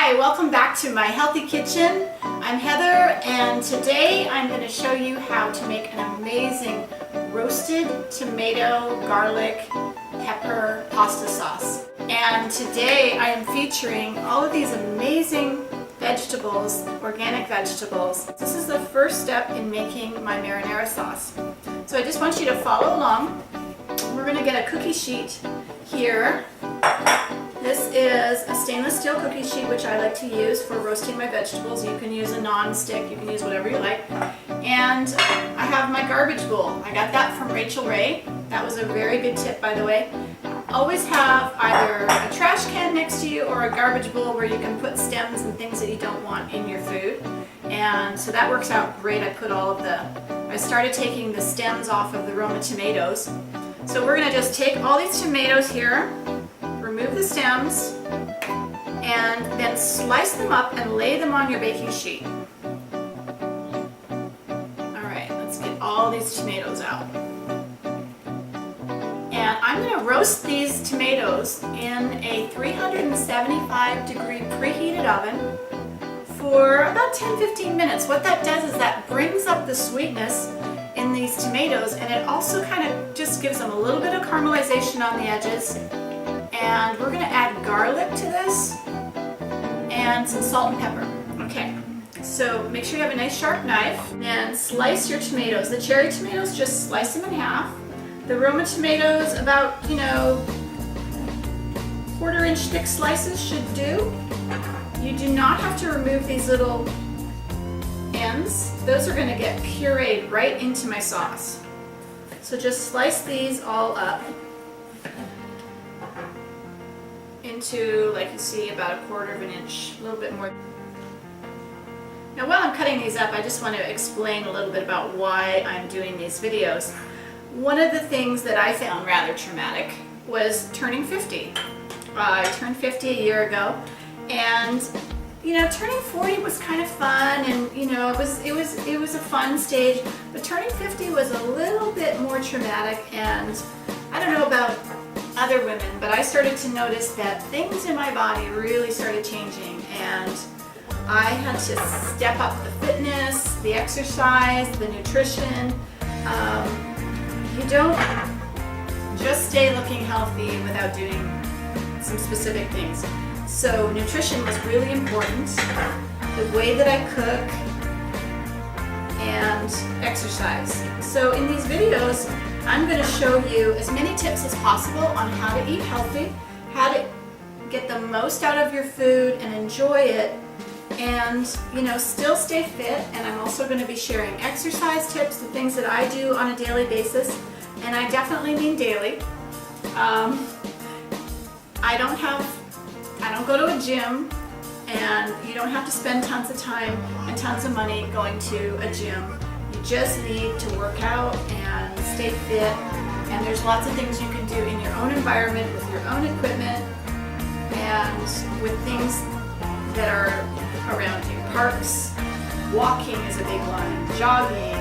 Hi, welcome back to my healthy kitchen. I'm Heather, and today I'm going to show you how to make an amazing roasted tomato, garlic, pepper pasta sauce. And today I am featuring all of these amazing vegetables, organic vegetables. This is the first step in making my marinara sauce. So I just want you to follow along. We're going to get a cookie sheet here. This is a stainless steel cookie sheet, which I like to use for roasting my vegetables. You can use a non-stick, you can use whatever you like. And I have my garbage bowl. I got that from Rachel Ray. That was a very good tip, by the way. Always have either a trash can next to you or a garbage bowl where you can put stems and things that you don't want in your food. And so that works out great. I started taking the stems off of the Roma tomatoes. So we're going to just take all these tomatoes here, remove the stems, and then slice them up and lay them on your baking sheet. Alright, let's get all these tomatoes out. And I'm going to roast these tomatoes in a 375 degree preheated oven for about 10-15 minutes. What that does is that brings up the sweetness in these tomatoes, and it also kind of just gives them a little bit of caramelization on the edges. And we're going to add garlic to this and some salt and pepper. Okay, so make sure you have a nice sharp knife and slice your tomatoes. The cherry tomatoes, just slice them in half. The Roma tomatoes, about, 1/4 inch thick slices should do. You do not have to remove these little ends. Those are going to get pureed right into my sauce. So just slice these all up into, like you see, about 1/4 inch, a little bit more. Now while I'm cutting these up, I just want to explain a little bit about why I'm doing these videos. One of the things that I found rather traumatic was turning 50. I turned 50 a year ago, and turning 40 was kind of fun, and it was a fun stage, but turning 50 was a little bit more traumatic. And I don't know about other women, but I started to notice that things in my body really started changing, and I had to step up the fitness, the exercise, the nutrition. You don't just stay looking healthy without doing some specific things. So nutrition was really important, the way that I cook, and exercise. So in these videos, I'm going to show you as many tips as possible on how to eat healthy, how to get the most out of your food and enjoy it, and still stay fit. And I'm also going to be sharing exercise tips, the things that I do on a daily basis, and I definitely mean daily. I don't go to a gym, and you don't have to spend tons of time and tons of money going to a gym. You just need to work out and stay fit, and there's lots of things you can do in your own environment with your own equipment and with things that are around you. Parks, walking is a big one, jogging.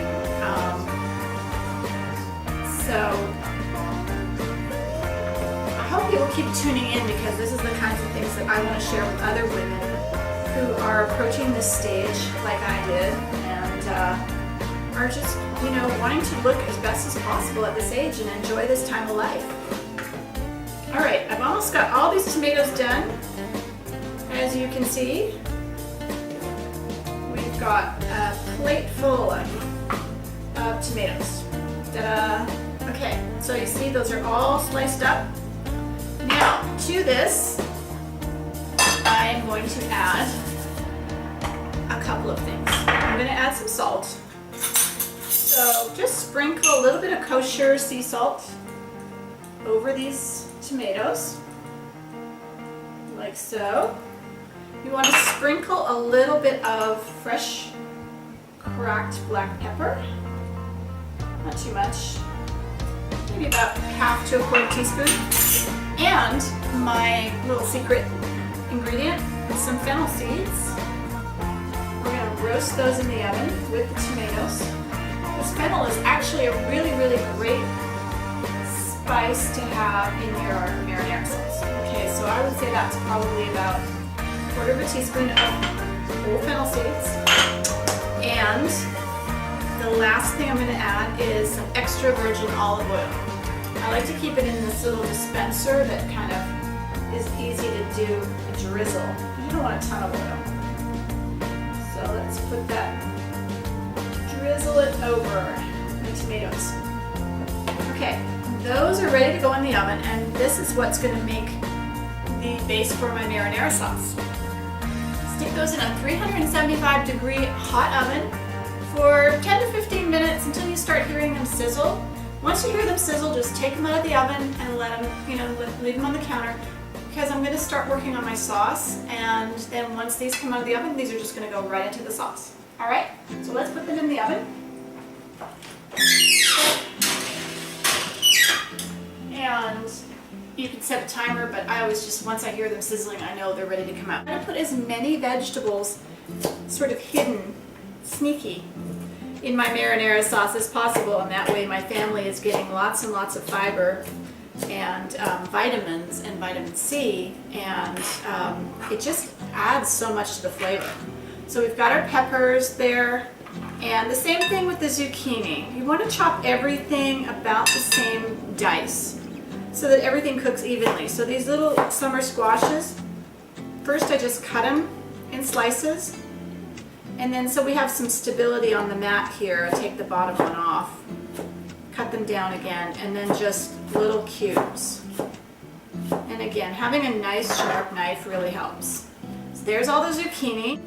So I hope you will keep tuning in, because this is the kinds of things that I want to share with other women who are approaching this stage like I did, and are just, wanting to look as best as possible at this age and enjoy this time of life. Alright, I've almost got all these tomatoes done. As you can see, we've got a plate full of tomatoes. Ta-da! Okay, so you see those are all sliced up. Now, to this, I am going to add a couple of things. I'm going to add some salt. So just sprinkle a little bit of kosher sea salt over these tomatoes, like so. You want to sprinkle a little bit of fresh cracked black pepper, not too much, maybe about 1/2 to 1/4 teaspoon. And my little secret ingredient, some fennel seeds. We're going to roast those in the oven with the tomatoes. This fennel is actually a really, really great spice to have in your marinara sauce. Okay, so I would say that's probably about 1/4 quarter of a teaspoon of whole fennel seeds. And the last thing I'm going to add is some extra virgin olive oil. I like to keep it in this little dispenser that kind of is easy to do a drizzle. You don't want a ton of oil. So let's put that, drizzle it over the tomatoes. Okay, those are ready to go in the oven, and this is what's going to make the base for my marinara sauce. Stick those in a 375 degree hot oven for 10 to 15 minutes until you start hearing them sizzle. Once you hear them sizzle, just take them out of the oven and let them, leave them on the counter, because I'm going to start working on my sauce, and then once these come out of the oven, these are just going to go right into the sauce. All right, so let's put them in the oven. And you can set a timer, but I always just, once I hear them sizzling, I know they're ready to come out. I'm going to put as many vegetables sort of hidden, sneaky, in my marinara sauce as possible, and that way my family is getting lots and lots of fiber and vitamins and vitamin C, and it just adds so much to the flavor. So we've got our peppers there, and the same thing with the zucchini. You want to chop everything about the same dice so that everything cooks evenly. So these little summer squashes, first I just cut them in slices, and then so we have some stability on the mat here. I take the bottom one off, cut them down again, and then just little cubes. And again, having a nice sharp knife really helps. So there's all the zucchini.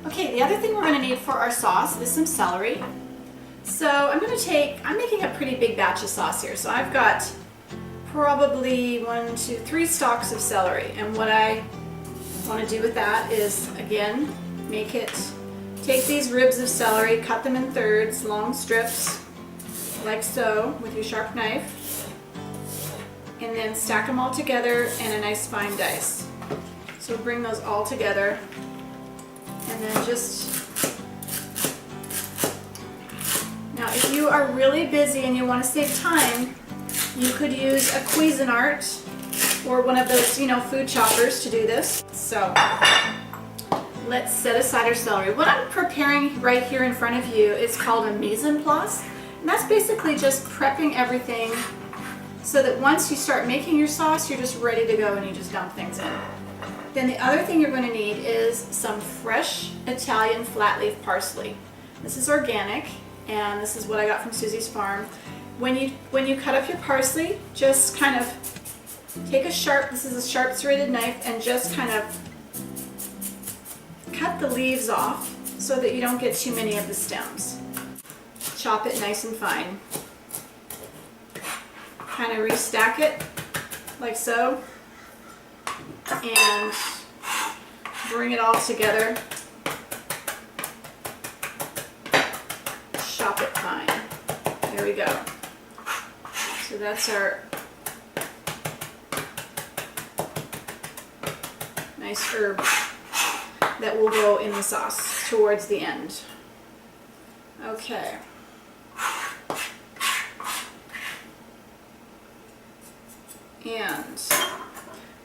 Okay, the other thing we're going to need for our sauce is some celery. So I'm making a pretty big batch of sauce here. So I've got probably 1, 2, 3 stalks of celery. And what I want to do with that is, again, take these ribs of celery, cut them in thirds, long strips, like so, with your sharp knife, and then stack them all together in a nice fine dice. So bring those all together, and then now if you are really busy and you want to save time, you could use a Cuisinart or one of those, food choppers to do this. So let's set aside our celery. What I'm preparing right here in front of you is called a mise en place. And that's basically just prepping everything so that once you start making your sauce, you're just ready to go and you just dump things in. Then the other thing you're going to need is some fresh Italian flat leaf parsley. This is organic, and this is what I got from Susie's farm. When you cut up your parsley, just kind of take this is a sharp serrated knife, and just kind of cut the leaves off so that you don't get too many of the stems. Chop it nice and fine. Kind of restack it like so, and bring it all together. Chop it fine. There we go. So that's our nice herb that will go in the sauce towards the end. Okay. And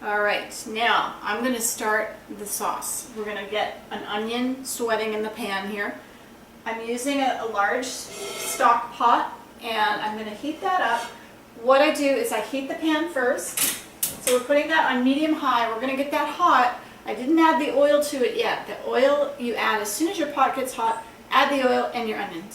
all right, now I'm going to start the sauce. We're going to get an onion sweating in the pan here. I'm using a large stock pot, and I'm going to heat that up. What I do is I heat the pan first. So we're putting that on medium-high. We're going to get that hot. I didn't add the oil to it yet. The oil you add as soon as your pot gets hot. Add the oil and your onions.